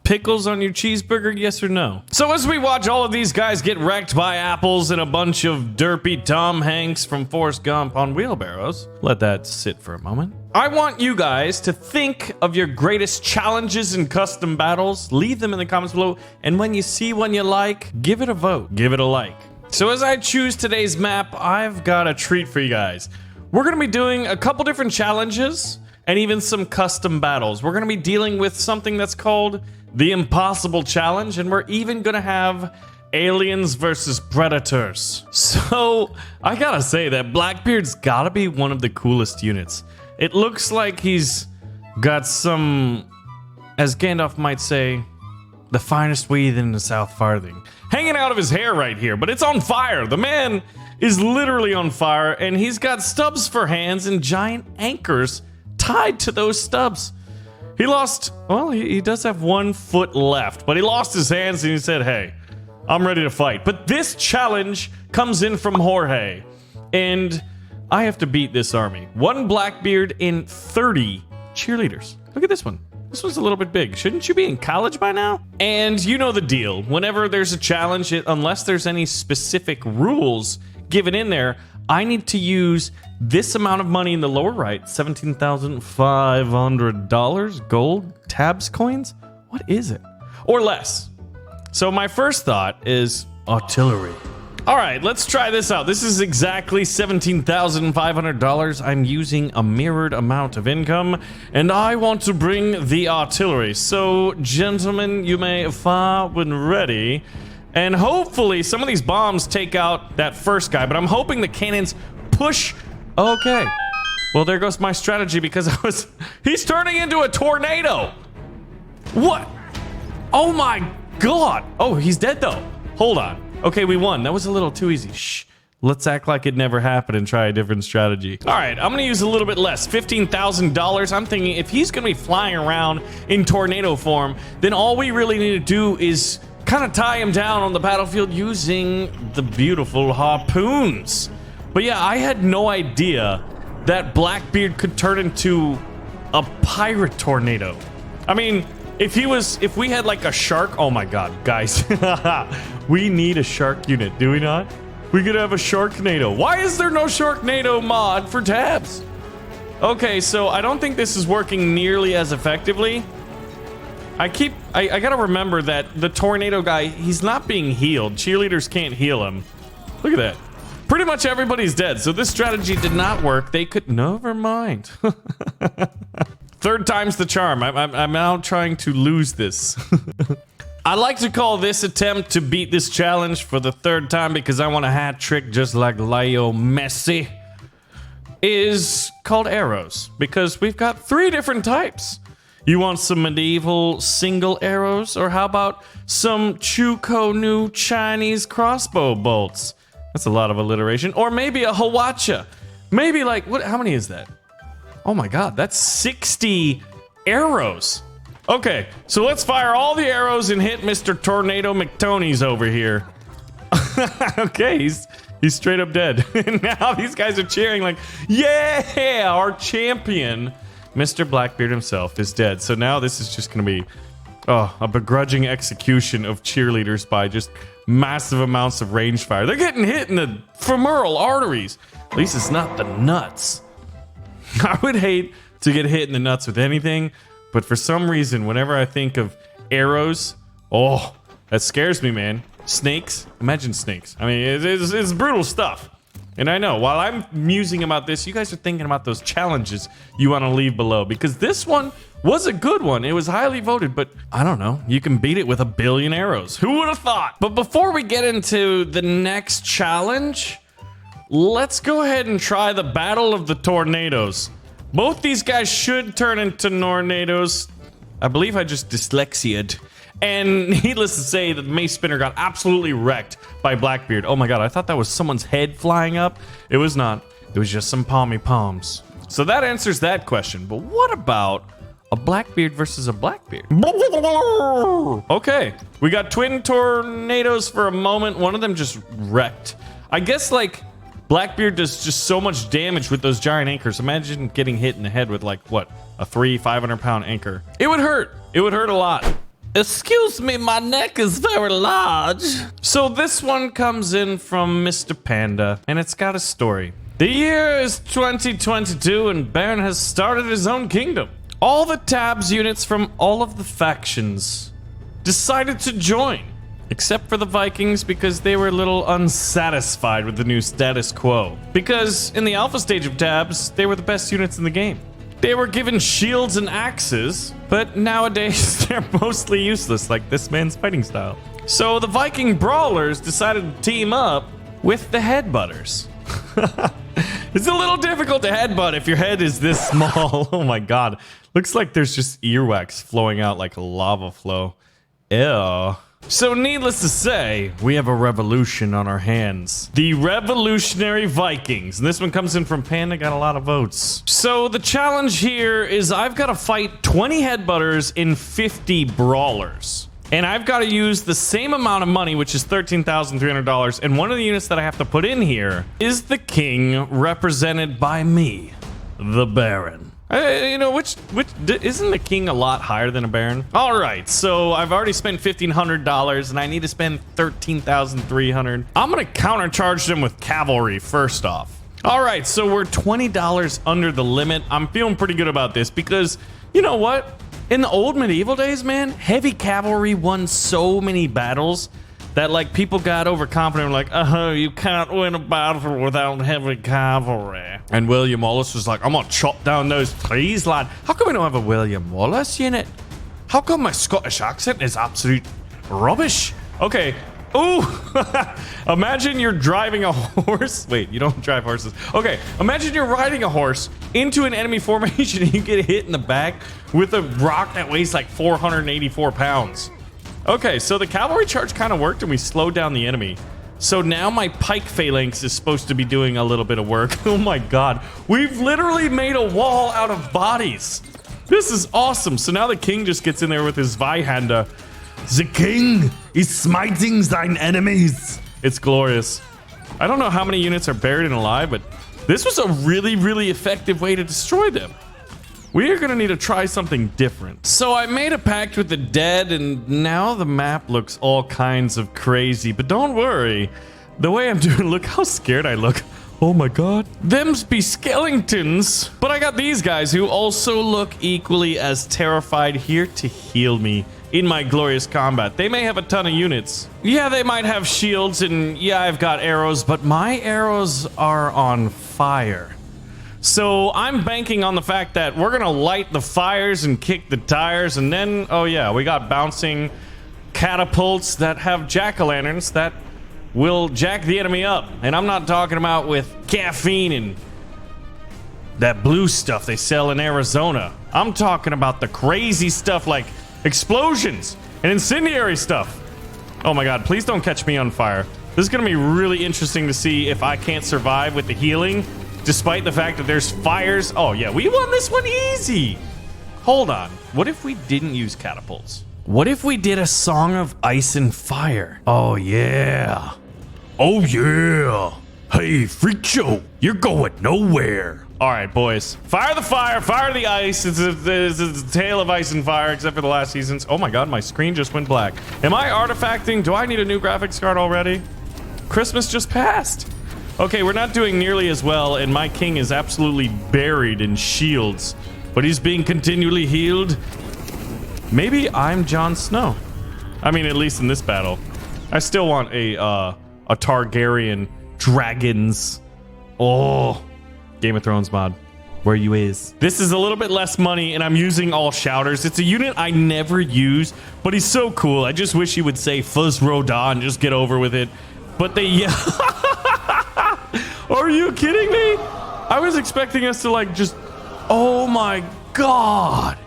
pickles on your cheeseburger, yes or no? So as we watch all of these guys get wrecked by apples and a bunch of derpy Tom Hanks from Forrest Gump on wheelbarrows, let that sit for a moment. I want you guys to think of your greatest challenges and custom battles, leave them in the comments below, and when you see one you like, give it a vote, give it a like. So as I choose today's map, I've got a treat for you guys. We're gonna be doing a couple different challenges and even some custom battles. We're gonna be dealing with something that's called the Impossible Challenge, and we're even gonna have aliens versus predators. So I gotta say that Blackbeard's gotta be one of the coolest units. It looks like he's got some, as Gandalf might say, the finest weed in the South Farthing hanging out of his hair right here, but it's on fire. The man is literally on fire, and he's got stubs for hands and giant anchors tied to those stubs. He lost, well, he does have 1 foot left, but he lost his hands and he said, hey, I'm ready to fight. But this challenge comes in from Jorge, and I have to beat this army. 1 Blackbeard and 30 cheerleaders. Look at this one. This one's a little bit big. Shouldn't you be in college by now? And you know the deal. Whenever there's a challenge, unless there's any specific rules given in there, I need to use this amount of money in the lower right, $17,500 gold tabs coins? What is it? Or less. So my first thought is artillery. All right, let's try this out. This is exactly $17,500. I'm using a mirrored amount of income, and I want to bring the artillery. So, gentlemen, you may fire when ready. And hopefully some of these bombs take out that first guy, but I'm hoping the cannons push. Okay. Well, there goes my strategy because he's turning into a tornado. What? Oh my God. Oh, he's dead though. Hold on. Okay, we won. That was a little too easy. Shh. Let's act like it never happened and try a different strategy. All right, I'm gonna use a little bit less, $15,000. I'm thinking if he's gonna be flying around in tornado form, then all we really need to do is kind of tie him down on the battlefield using the beautiful harpoons. But yeah, I had no idea that Blackbeard could turn into a pirate tornado. I mean, if we had like a shark, oh my God, guys, we need a shark unit, do we not? We could have a Sharknado. Why is there no Sharknado mod for tabs? Okay, so I don't think this is working nearly as effectively. I gotta remember that the tornado guy, he's not being healed. Cheerleaders can't heal him. Look at that. Pretty much everybody's dead, so this strategy did not work. They could, never mind. Third time's the charm. I'm now trying to lose this. I like to call this attempt to beat this challenge for the 3rd time because I want a hat trick just like Leo Messi. Is called arrows because we've got 3 different types. You want some medieval single arrows, or how about some Chuko new Chinese crossbow bolts? That's a lot of alliteration. Or maybe a Hawacha. Maybe like, what? How many is that? Oh my God, that's 60 arrows. Okay, so let's fire all the arrows and hit Mr. Tornado McTony's over here. Okay, he's straight up dead. And now these guys are cheering like, yeah, our champion, Mr. Blackbeard himself, is dead. So now this is just gonna be a begrudging execution of cheerleaders by just massive amounts of range fire. They're getting hit in the femoral arteries. At least it's not the nuts. I would hate to get hit in the nuts with anything, but for some reason, whenever I think of arrows, oh, that scares me, man. Snakes, imagine snakes. I mean, it's brutal stuff. And I know, while I'm musing about this, you guys are thinking about those challenges you want to leave below, because this one was a good one. It was highly voted, but I don't know. You can beat it with 1 billion arrows. Who would have thought? But before we get into the next challenge, let's go ahead and try the Battle of the Tornadoes. Both these guys should turn into tornadoes. I believe I just dyslexia'd. And needless to say, the mace spinner got absolutely wrecked by Blackbeard. Oh my God, I thought that was someone's head flying up. It was not. It was just some palmy palms. So that answers that question. But what about a Blackbeard versus a Blackbeard? Okay, we got twin tornadoes for a moment. One of them just wrecked. I guess like Blackbeard does just so much damage with those giant anchors. Imagine getting hit in the head with like what, a 500-pound anchor. It would hurt. It would hurt a lot. Excuse me, my neck is very large. So this one comes in from Mr. Panda, and it's got a story. The year is 2022, and Baron has started his own kingdom. All the tabs units from all of the factions decided to join, except for the Vikings because they were a little unsatisfied with the new status quo. Because in the alpha stage of tabs, they were the best units in the game. They were given shields and axes, but nowadays they're mostly useless, like this man's fighting style. So the Viking brawlers decided to team up with the headbutters. It's a little difficult to headbutt if your head is this small. Oh my god. Looks like there's just earwax flowing out like a lava flow. Ew. So needless to say, we have a revolution on our hands. The Revolutionary Vikings. And this one comes in from Panda, got a lot of votes. So the challenge here is I've got to fight 20 headbutters in 50 brawlers. And I've got to use the same amount of money, which is $13,300. And one of the units that I have to put in here is the king, represented by me, the Baron. You know, which isn't the king a lot higher than a baron? All right, so I've already spent $1,500 and I need to spend $13,300. I'm gonna countercharge them with cavalry first off. All right, so we're $20 under the limit. I'm feeling pretty good about this because you know what? In the old medieval days, man, heavy cavalry won so many battles that like people got overconfident, like, you can't win a battle without heavy cavalry. And William Wallace was like, I'm gonna chop down those trees, lad. How come we don't have a William Wallace unit? How come my Scottish accent is absolute rubbish? Okay. Ooh, imagine you're driving a horse. Wait, you don't drive horses. Okay, imagine you're riding a horse into an enemy formation and you get hit in the back with a rock that weighs like 484 pounds. Okay, so the cavalry charge kind of worked and we slowed down the enemy. So now my pike phalanx is supposed to be doing a little bit of work. Oh my god, we've literally made a wall out of bodies. This is awesome. So now the king just gets in there with his Zweihänder. The king is smiting thine enemies. It's glorious. I don't know how many units are buried and alive, but this was a really, really effective way to destroy them. We are gonna need to try something different. So I made a pact with the dead and now the map looks all kinds of crazy, but don't worry. The way I'm doing, look how scared I look. Oh my god. Them's be skeletons. But I got these guys who also look equally as terrified, here to heal me in my glorious combat. They may have a ton of units. Yeah, they might have shields and yeah, I've got arrows, but my arrows are on fire. So I'm banking on the fact that we're gonna light the fires and kick the tires, and then, oh yeah, we got bouncing catapults that have jack-o'-lanterns that will jack the enemy up. And I'm not talking about with caffeine and that blue stuff they sell in Arizona. I'm talking about the crazy stuff like explosions and incendiary stuff. Oh my god, please don't catch me on fire. This is gonna be really interesting to see if I can't survive with the healing, despite the fact that there's fires. Oh yeah, we won this one easy. Hold on, what if we didn't use catapults? What if we did a song of ice and fire? Oh yeah. Oh yeah. Hey, freak show, you're going nowhere. All right, boys, fire the fire, fire the ice. It's a tale of ice and fire, except for the last seasons. Oh my god, my screen just went black. Am I artifacting? Do I need a new graphics card already? Christmas just passed. Okay, we're not doing nearly as well, and my king is absolutely buried in shields, but he's being continually healed. Maybe I'm Jon Snow. I mean, at least in this battle. I still want a Targaryen dragons. Oh, Game of Thrones mod. Where you is? This is a little bit less money, and I'm using all shouters. It's a unit I never use, but he's so cool. I just wish he would say Fuzz Roda and just get over with it. But they, yeah. Are you kidding me? I was expecting us to like just, oh my god.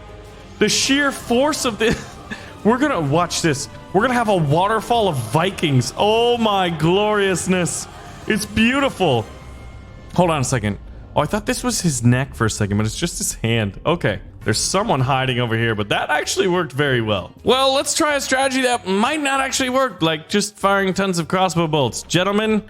The sheer force of this. We're gonna watch this. We're gonna have a waterfall of Vikings. Oh my gloriousness. It's beautiful. Hold on a second. Oh, I thought this was his neck for a second, but it's just his hand. Okay. There's someone hiding over here, but that actually worked very well. Well, let's try a strategy that might not actually work, like just firing tons of crossbow bolts. Gentlemen,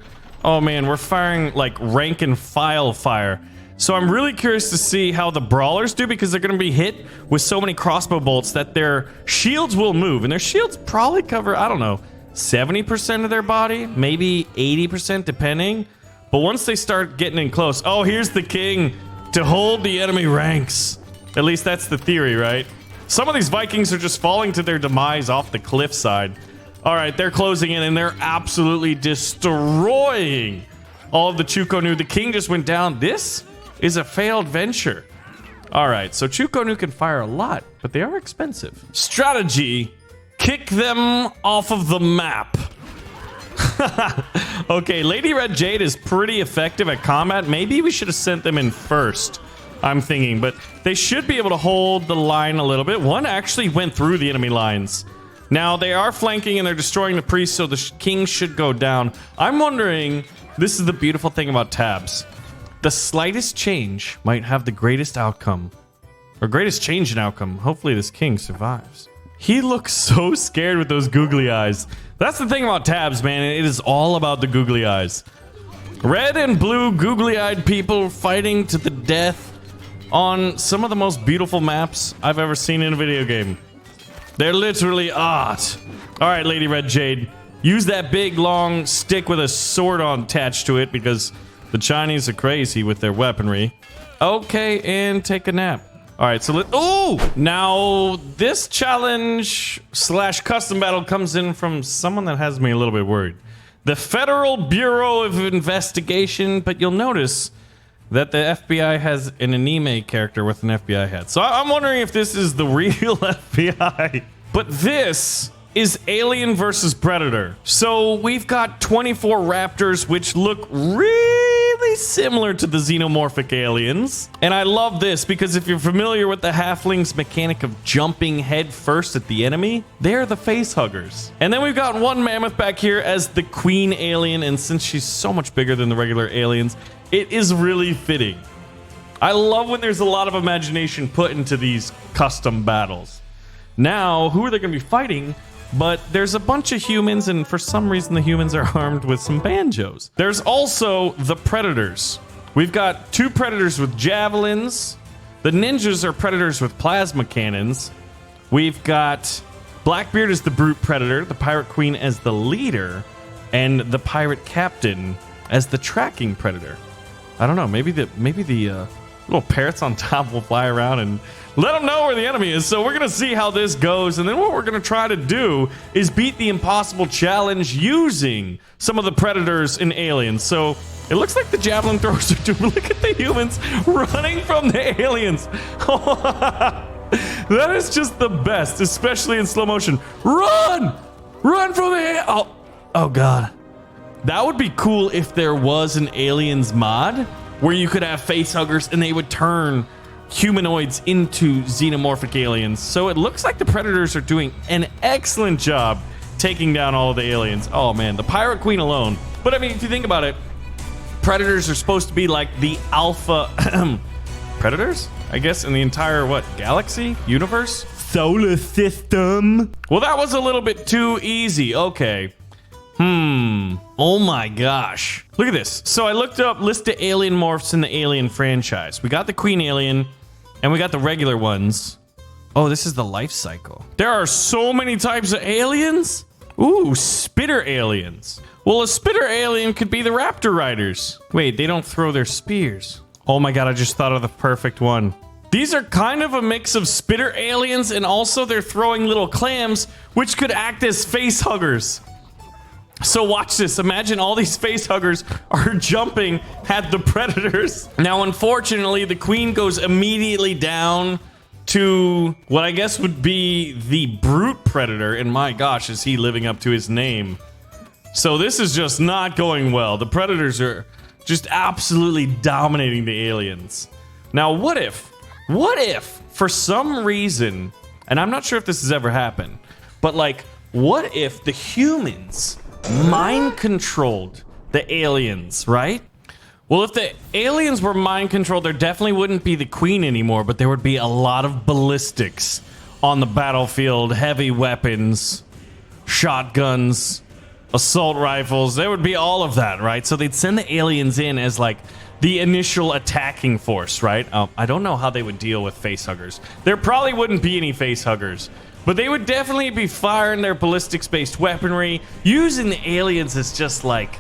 oh man, we're firing like rank and file fire. So I'm really curious to see how the brawlers do, because they're going to be hit with so many crossbow bolts that their shields will move. And their shields probably cover, I don't know, 70% of their body, maybe 80% depending. But once they start getting in close, oh, here's the king to hold the enemy ranks. At least that's the theory, right? Some of these Vikings are just falling to their demise off the cliffside. All right, they're closing in and they're absolutely destroying all of the Chukonu. The king just went down. This is a failed venture. All right, so Chukonu can fire a lot, but they are expensive. Strategy, kick them off of the map. Okay, Lady Red Jade is pretty effective at combat. Maybe we should have sent them in first, I'm thinking, but they should be able to hold the line a little bit. One actually went through the enemy lines. Now, they are flanking and they're destroying the priest, so the king should go down. I'm wondering, this is the beautiful thing about tabs. The slightest change might have the greatest outcome. Or greatest change in outcome. Hopefully this king survives. He looks so scared with those googly eyes. That's the thing about tabs, man. It is all about the googly eyes. Red and blue googly-eyed people fighting to the death on some of the most beautiful maps I've ever seen in a video game. They're literally art. All right, Lady Red Jade. Use that big, long stick with a sword attached to it, because the Chinese are crazy with their weaponry. Okay, and take a nap. All right, so now this challenge / custom battle comes in from someone that has me a little bit worried. The Federal Bureau of Investigation, but you'll notice that the FBI has an anime character with an FBI hat. So I'm wondering if this is the real FBI. But this is Alien versus Predator. So we've got 24 raptors, which look really similar to the xenomorphic aliens. And I love this because if you're familiar with the halfling's mechanic of jumping head first at the enemy, they're the face huggers. And then we've got one mammoth back here as the queen alien. And since she's so much bigger than the regular aliens, it is really fitting. I love when there's a lot of imagination put into these custom battles. Now, who are they going to be fighting? But there's a bunch of humans, and for some reason the humans are armed with some banjos. There's also the predators. We've got 2 predators with javelins. The ninjas are predators with plasma cannons. We've got Blackbeard as the brute predator, the pirate queen as the leader, and the pirate captain as the tracking predator. I don't know, maybe the little parrots on top will fly around and let them know where the enemy is. So we're going to see how this goes. And then what we're going to try to do is beat the impossible challenge using some of the predators and aliens. So it looks like the javelin throwers are doing. Look at the humans running from the aliens. That is just the best, especially in slow motion. Run! Run from the... Oh, God. That would be cool if there was an aliens mod where you could have face huggers and they would turn humanoids into xenomorphic aliens. So it looks like the predators are doing an excellent job taking down all of the aliens. Oh man, the pirate queen alone. But I mean, if you think about it, predators are supposed to be like the alpha predators, I guess, in the entire galaxy, universe, solar system. Well, that was a little bit too easy. Okay. Oh my gosh. Look at this. So I looked up list of alien morphs in the Alien franchise. We got the Queen Alien and we got the regular ones. Oh, this is the life cycle. There are so many types of aliens. Ooh, spitter aliens. Well, a spitter alien could be the Raptor Riders. Wait, they don't throw their spears. Oh my God, I just thought of the perfect one. These are kind of a mix of spitter aliens and also they're throwing little clams, which could act as face huggers. So watch this. Imagine all these face huggers are jumping at the predators. Now, unfortunately, the queen goes immediately down to what I guess would be the brute predator. And my gosh, is he living up to his name? So this is just not going well. The predators are just absolutely dominating the aliens. Now, what if for some reason, and I'm not sure if this has ever happened, but like, what if the humans mind controlled the aliens, right? Well, if the aliens were mind controlled, there definitely wouldn't be the queen anymore, but there would be a lot of ballistics on the battlefield, heavy weapons, shotguns, assault rifles. There would be all of that, right? So they'd send the aliens in as like the initial attacking force, right? I don't know how they would deal with facehuggers. There probably wouldn't be any facehuggers, but they would definitely be firing their ballistics-based weaponry, using the aliens as just like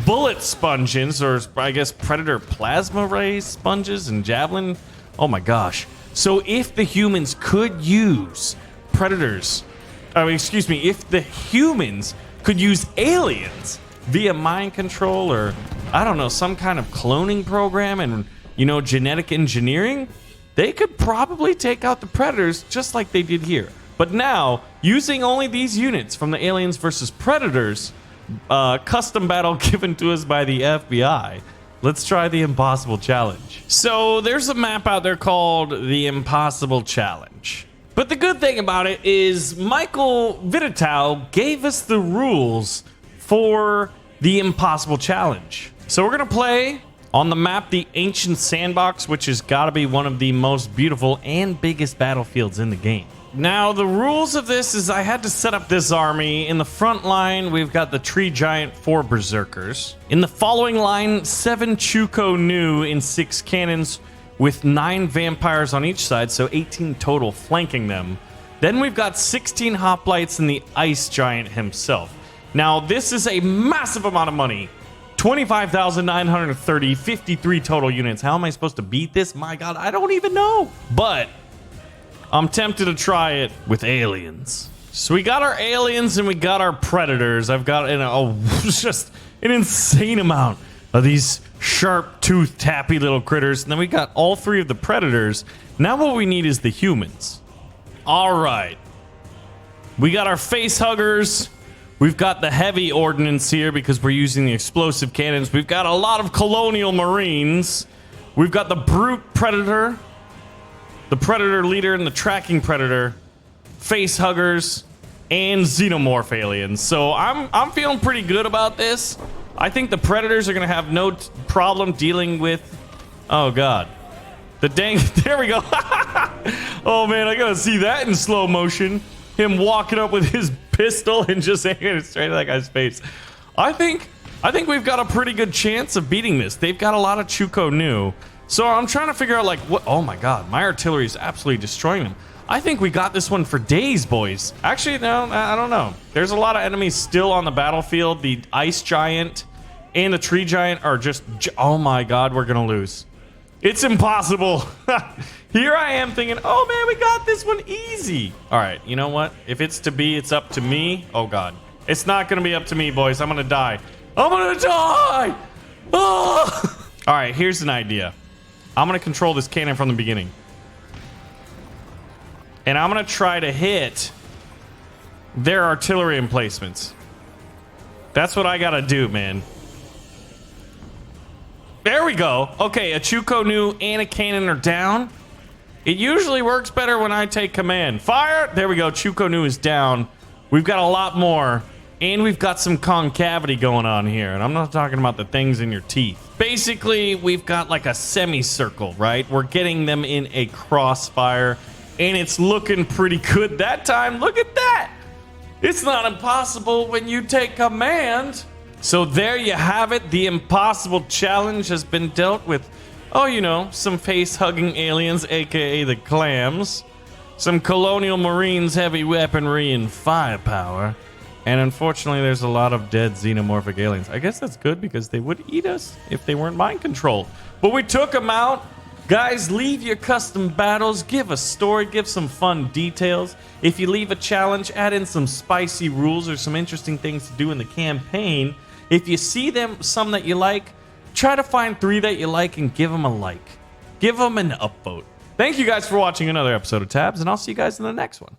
bullet sponges, or I guess predator plasma ray sponges and javelin. Oh my gosh. So if the humans could use predators, if the humans could use aliens via mind control, or I don't know, some kind of cloning program and, you know, genetic engineering, they could probably take out the predators just like they did here. But now, using only these units from the Aliens versus Predators custom battle given to us by the FBI, let's try the Impossible Challenge. So there's a map out there called the Impossible Challenge. But the good thing about it is Michael Vitatow gave us the rules for the Impossible Challenge. So we're gonna play on the map the Ancient Sandbox, which has got to be one of the most beautiful and biggest battlefields in the game. Now, the rules of this is I had to set up this army. In the front line, we've got the Tree Giant, 4 Berserkers. In the following line, 7 Chuko Nu in 6 cannons with 9 vampires on each side, so 18 total flanking them. Then we've got 16 Hoplites and the Ice Giant himself. Now, this is a massive amount of money. 25,930, 53 total units. How am I supposed to beat this? My God, I don't even know. But I'm tempted to try it with aliens. So we got our aliens and we got our predators. I've got just an insane amount of these sharp-toothed, tappy little critters. And then we got all 3 of the predators. Now what we need is the humans. All right. We got our face huggers. We've got the heavy ordnance here because we're using the explosive cannons. We've got a lot of colonial marines. We've got the brute predator, the predator leader, and the tracking predator, face huggers, and xenomorph aliens. So I'm feeling pretty good about this. I think the predators are gonna have no problem dealing with. Oh God, the dang! There we go. Oh man, I gotta see that in slow motion. Him walking up with his pistol and just aiming it straight at that guy's face. I think we've got a pretty good chance of beating this. They've got a lot of Chuko Nu. So I'm trying to figure out like what. Oh my God, my artillery is absolutely destroying them. I think we got this one for days, boys. Actually, no, I don't know. There's a lot of enemies still on the battlefield. The Ice Giant and the Tree Giant are just. Oh my God, we're gonna lose. It's impossible. Here I am thinking, oh man, we got this one easy. All right, you know what? If it's to be, it's up to me. Oh God, it's not gonna be up to me, boys. I'm gonna die. I'm gonna die. Oh. All right, here's an idea. I'm gonna control this cannon from the beginning. And I'm gonna try to hit their artillery emplacements. That's what I gotta do, man. There we go. Okay, a Chuko Nu and a cannon are down. It usually works better when I take command. Fire! There we go. Chuko Nu is down. We've got a lot more. And we've got some concavity going on here. And I'm not talking about the things in your teeth. Basically, we've got like a semicircle, right? We're getting them in a crossfire. And it's looking pretty good that time. Look at that! It's not impossible when you take command. So there you have it. The Impossible Challenge has been dealt with. Oh, you know, some face-hugging aliens, aka the clams. Some colonial marines, heavy weaponry, and firepower. And unfortunately, there's a lot of dead xenomorphic aliens. I guess that's good because they would eat us if they weren't mind controlled. But we took them out. Guys, leave your custom battles. Give a story. Give some fun details. If you leave a challenge, add in some spicy rules or some interesting things to do in the campaign. If you see some that you like, try to find 3 that you like and give them a like. Give them an upvote. Thank you guys for watching another episode of Tabs, and I'll see you guys in the next one.